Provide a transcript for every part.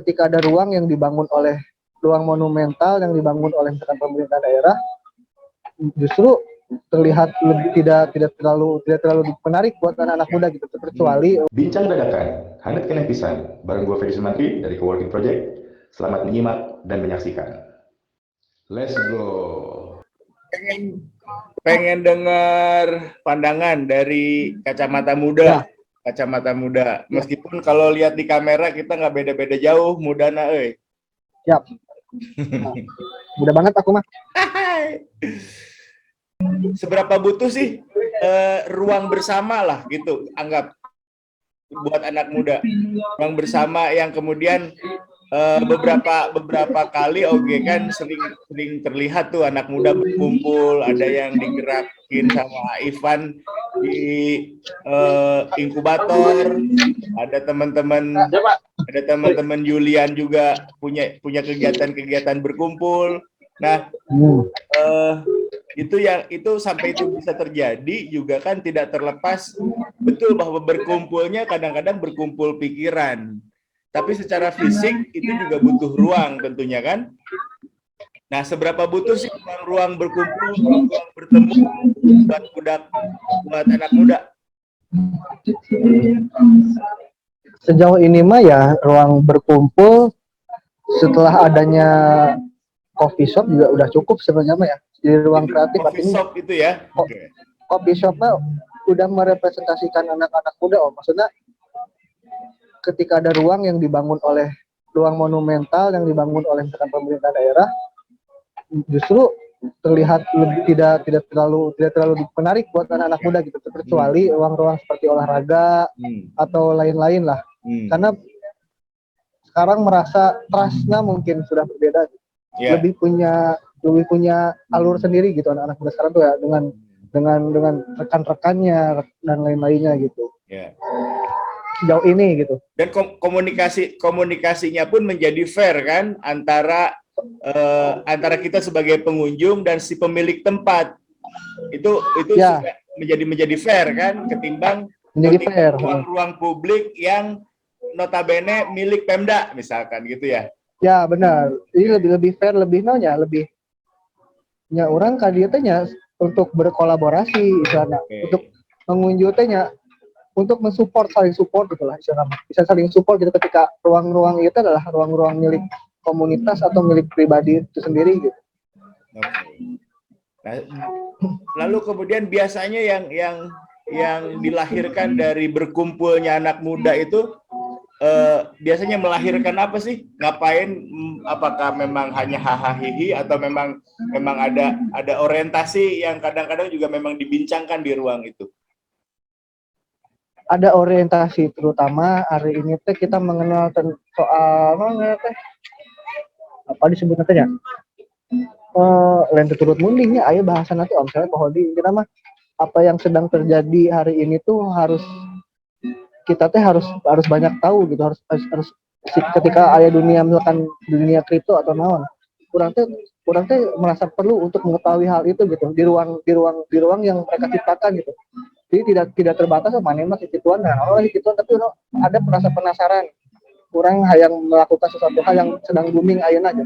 ketika ada ruang yang dibangun oleh ruang monumental yang dibangun oleh misalkan pemerintah daerah, justru terlihat tidak terlalu menarik buat anak-anak muda gitu, kecuali Bincang dadakan, hangatkan pisan, bareng gue Fedi Sumantri dari Coworking Project. Selamat menyimak dan menyaksikan. Let's go. Pengen dengar pandangan dari kacamata muda. Ya. Kacamata muda. Meskipun kalau lihat di kamera kita nggak beda-beda jauh, mudana euy. Siap. Mudah banget aku mah. Seberapa butuh sih ruang bersama lah gitu, anggap buat anak muda. Ruang bersama yang kemudian beberapa kali kan sering terlihat tuh anak muda berkumpul, ada yang digerakin sama Ivan di inkubator, ada teman-teman Julian juga punya kegiatan berkumpul. Nah, itu sampai itu bisa terjadi juga kan tidak terlepas betul bahwa berkumpulnya kadang-kadang berkumpul pikiran. Tapi secara fisik itu juga butuh ruang tentunya kan. Nah, seberapa butuh sih ruang berkumpul, ruang bertemu buat anak muda? Sejauh ini mah ya ruang berkumpul setelah adanya coffee shop juga udah cukup sebenarnya mah ya. Di ruang kreatif coffee shop itu ya. Coffee shop mah udah merepresentasikan anak-anak muda. Maksudnya ketika ada ruang yang dibangun oleh ruang monumental yang dibangun oleh misalkan pemerintah daerah, justru terlihat tidak terlalu menarik buat anak-anak muda gitu, kecuali ruang-ruang seperti olahraga atau lain-lain lah. Karena sekarang merasa trustnya mungkin sudah berbeda, lebih punya alur sendiri gitu anak-anak muda sekarang tuh ya, dengan rekan-rekannya dan lain-lainnya gitu. Sejauh ini gitu. Dan komunikasinya pun menjadi fair kan antara kita sebagai pengunjung dan si pemilik tempat. Itu ya. menjadi fair kan, ketimbang ruang publik yang notabene milik Pemda misalkan gitu ya. Ya benar. Ini lebih fair, lebih orang kadietanya untuk berkolaborasi sana, untuk mengunjutinya, untuk saling support gitulah, bisa saling support gitu ketika ruang-ruang itu adalah ruang-ruang milik komunitas atau milik pribadi itu sendiri gitu. Nah, lalu kemudian biasanya yang dilahirkan dari berkumpulnya anak muda itu biasanya melahirkan apa sih? Ngapain? Apakah memang hanya hahaha atau memang ada orientasi yang kadang-kadang juga memang dibincangkan di ruang itu? Ada orientasi, terutama hari ini kita mengenal soal apa disebutnya ya, lain turut mundingnya ayo bahasan nanti misalnya pohodi kita mah apa yang sedang terjadi hari ini tuh kita harus banyak tahu gitu, harus ketika ada misalkan dunia kripto atau naon, kurang merasa perlu untuk mengetahui hal itu gitu di ruang yang mereka ciptakan gitu. Jadi tidak terbatas sama mana situan tapi ada merasa penasaran, kurang yang melakukan sesuatu hal yang sedang booming ayeuna aja,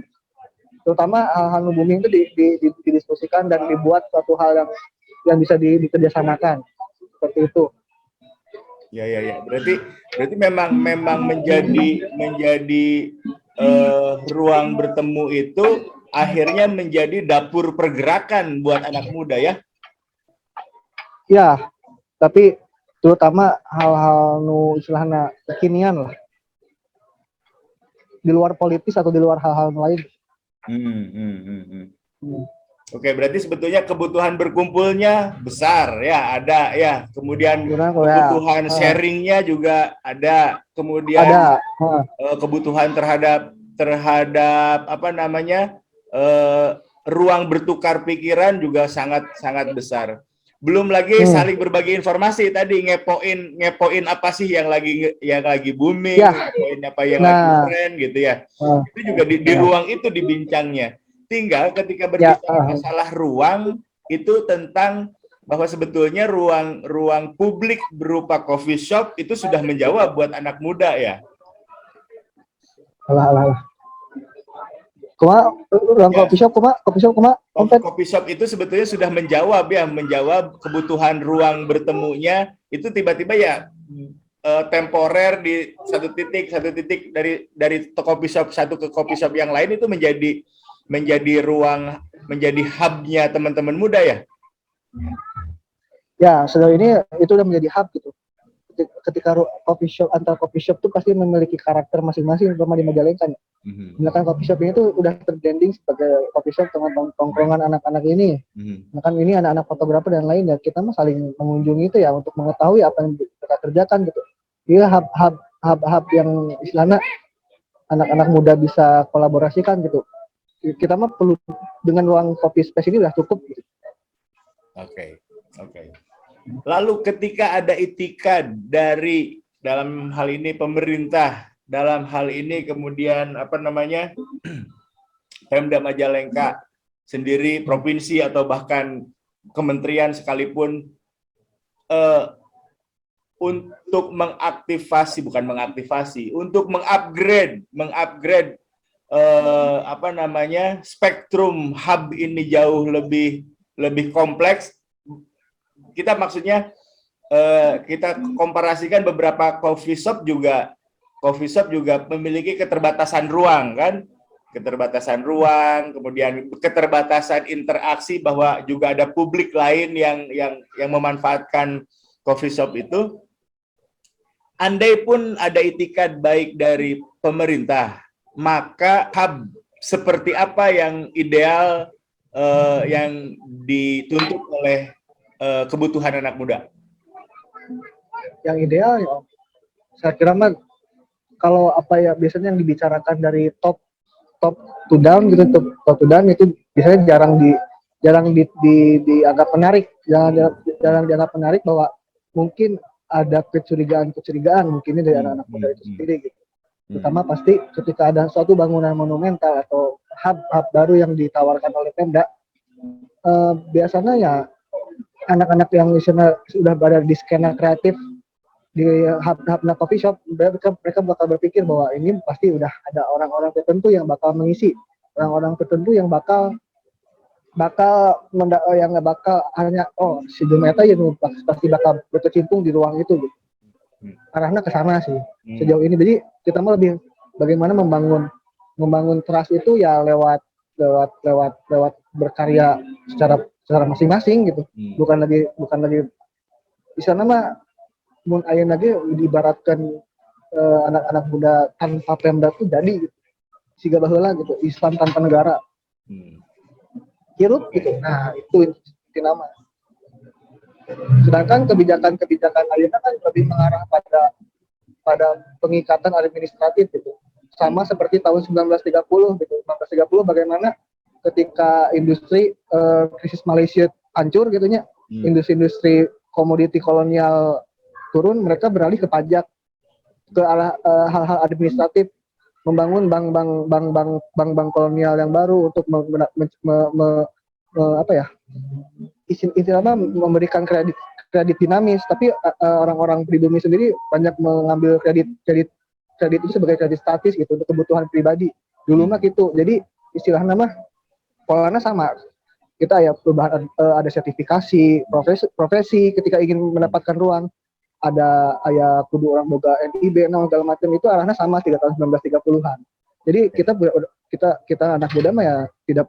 terutama hal-hal booming itu didiskusikan dan dibuat suatu hal yang bisa dikerjasamakan seperti itu. Ya. Berarti memang menjadi ruang bertemu itu akhirnya menjadi dapur pergerakan buat anak muda ya. Ya, tapi terutama hal-hal istilahnya kekinian lah, di luar politis atau di luar hal-hal lain. Oke, berarti sebetulnya kebutuhan berkumpulnya besar ya, ada ya. Kemudian kebutuhan sharingnya juga ada. Kemudian kebutuhan terhadap ruang bertukar pikiran juga sangat besar. Belum lagi saling berbagi informasi tadi, ngepoin apa sih yang lagi booming, ngepoin apa yang lagi tren gitu ya. Itu juga di ruang itu dibincangnya. Tinggal ketika berbicara masalah ruang itu tentang bahwa sebetulnya ruang publik berupa coffee shop itu sudah menjawab buat anak muda ya. Alah. Ruang Ya. coffee shop kuma, Coffee shop itu sebetulnya sudah menjawab kebutuhan ruang bertemunya itu tiba-tiba ya temporer di satu titik dari coffee shop satu ke coffee shop yang lain itu menjadi ruang, menjadi hubnya teman-teman muda ya. Ya, sejauh ini itu udah menjadi hub gitu. Ketika antar coffee shop tuh pasti memiliki karakter masing-masing, terutama di Majalengka. Misalkan coffee shop ini tuh udah terbranding sebagai coffee shop dengan tongkrongan anak-anak ini. Misalkan ini anak-anak fotografer dan lain, ya kita mah saling mengunjungi itu ya untuk mengetahui apa yang kita kerjakan gitu. Iya, hub yang istilahnya anak-anak muda bisa kolaborasikan gitu. Kita mah perlu dengan ruang coffee space ini udah cukup gitu. Oke. Lalu ketika ada itikad dari dalam hal ini pemerintah, dalam hal ini kemudian Pemda Majalengka sendiri, provinsi atau bahkan kementerian sekalipun untuk untuk mengupgrade spektrum hub ini jauh lebih kompleks. Kita maksudnya kita komparasikan beberapa coffee shop juga memiliki keterbatasan ruang kan, kemudian keterbatasan interaksi, bahwa juga ada publik lain yang memanfaatkan coffee shop itu. Andai pun ada itikad baik dari pemerintah, maka hub seperti apa yang ideal yang dituntut oleh kebutuhan anak muda? Yang ideal ya, saya kira mah kalau biasanya yang dibicarakan dari top to down gitu, top to down itu biasanya jarang dianggap menarik, jarang dianggap menarik, bahwa mungkin ada kecurigaan mungkin dari anak-anak muda itu sendiri gitu. Terutama pasti ketika ada suatu bangunan monumental atau hub baru yang ditawarkan oleh Pemda, biasanya ya anak-anak yang sudah berada di skena kreatif di hub coffee shop, mereka bakal berpikir bahwa ini pasti udah ada orang-orang tertentu yang bakal mengisi, orang-orang tertentu yang bakal hanya si Jumeta ya pasti bakal berkecimpung di ruang itu gitu. Arahnya ke sana sih sejauh ini. Jadi kita mau lebih bagaimana membangun trust itu ya lewat berkarya secara masing-masing gitu. Bukan lagi di sana mah mun ayeuna lagi diibaratkan anak-anak muda tanpa Pemda tuh jadi gitu. Siga baheula gitu, Islam tanpa negara. Hirup gitu. Nah, itu nama. Sedangkan kebijakan ayeuna kan lebih mengarah pada pengikatan administratif gitu. Sama seperti tahun 1930 gitu. 1930 bagaimana ketika industri krisis Malaysia hancur gitunya, industri komoditi kolonial turun, mereka beralih ke pajak, ke arah hal-hal administratif, membangun bank kolonial yang baru untuk memberikan kredit dinamis. Tapi orang-orang pribumi sendiri banyak mengambil kredit itu sebagai kredit statis gitu untuk kebutuhan pribadi. Dulu mah gitu. Jadi istilahnya mah polanya sama. Kita ya perubahan, ada sertifikasi profesi ketika ingin mendapatkan ruang, ada kudu orang boga NIB segala macam, itu arahnya sama tahun 1930-an. Jadi kita anak muda mah ya tidak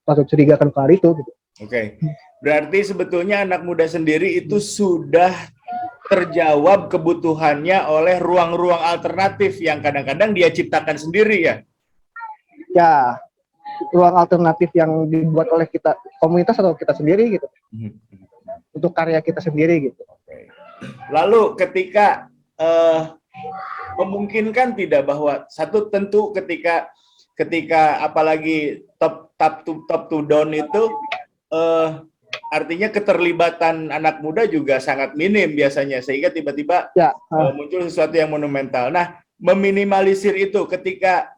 patut curiga akan hal itu gitu. Oke. Berarti sebetulnya anak muda sendiri itu sudah terjawab kebutuhannya oleh ruang-ruang alternatif yang kadang-kadang dia ciptakan sendiri ya. Ya, ruang alternatif yang dibuat oleh kita komunitas atau kita sendiri gitu. Untuk karya kita sendiri gitu. Oke. Lalu ketika memungkinkan tidak bahwa satu tentu ketika apalagi top to down itu artinya keterlibatan anak muda juga sangat minim biasanya, sehingga tiba-tiba muncul sesuatu yang monumental. Nah, meminimalisir itu ketika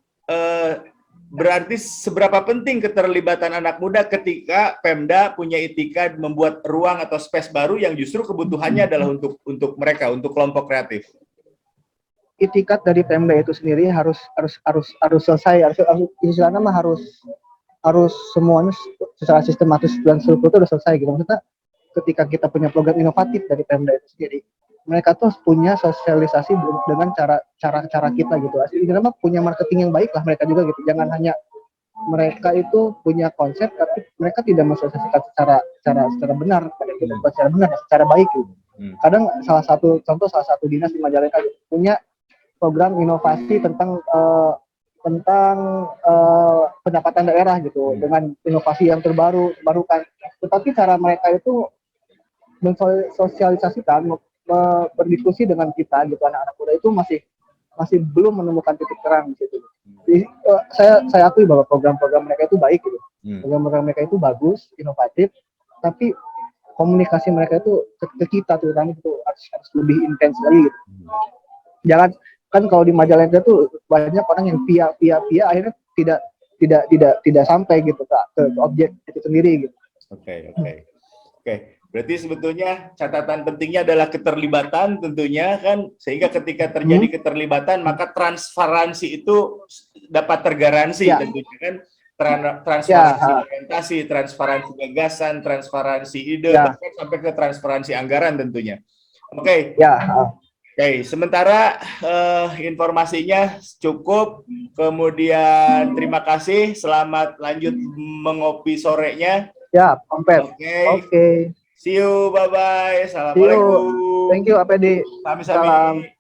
berarti seberapa penting keterlibatan anak muda ketika Pemda punya itikad membuat ruang atau space baru yang justru kebutuhannya adalah untuk mereka, untuk kelompok kreatif? itikat dari Pemda itu sendiri harus selesai, istilahnya mah harus semuanya secara sistematis dan struktur itu udah selesai gitu. Maksudnya ketika kita punya program inovatif dari Pemda itu sendiri, mereka tuh punya sosialisasi dengan cara kita gitu. Istilahnya mah punya marketing yang baik lah mereka juga gitu. Jangan hanya mereka itu punya konsep tapi mereka tidak mensosialisasikan secara benar pada kita, secara benar, secara baik gitu. Kadang salah satu dinas di Majalengka gitu, punya program inovasi tentang pendapatan daerah gitu dengan inovasi yang terbarukan. Tetapi cara mereka itu mensosialisasikan, berdiskusi dengan kita gitu, anak-anak muda itu masih belum menemukan titik terang di situ. Jadi, saya akui bahwa program-program mereka itu baik gitu. Program-program mereka itu bagus, inovatif, tapi komunikasi mereka itu ke kita terutama itu harus lebih intens lagi gitu. Jangan, kan kalau di Majalengka tuh banyak orang yang via akhirnya tidak sampai gitu ke objek itu sendiri gitu. Oke. Berarti sebetulnya catatan pentingnya adalah keterlibatan tentunya kan, sehingga ketika terjadi keterlibatan maka transparansi itu dapat tergaransi tentunya kan, transparansi orientasi, transparansi gagasan, transparansi ide, bahkan sampai ke transparansi anggaran tentunya. Oke. Sementara informasinya cukup, kemudian terima kasih, selamat lanjut mengopi sorenya. Ya, Ompet. Oke. See you, bye-bye. Assalamualaikum. Thank you, APD. Sami-sami.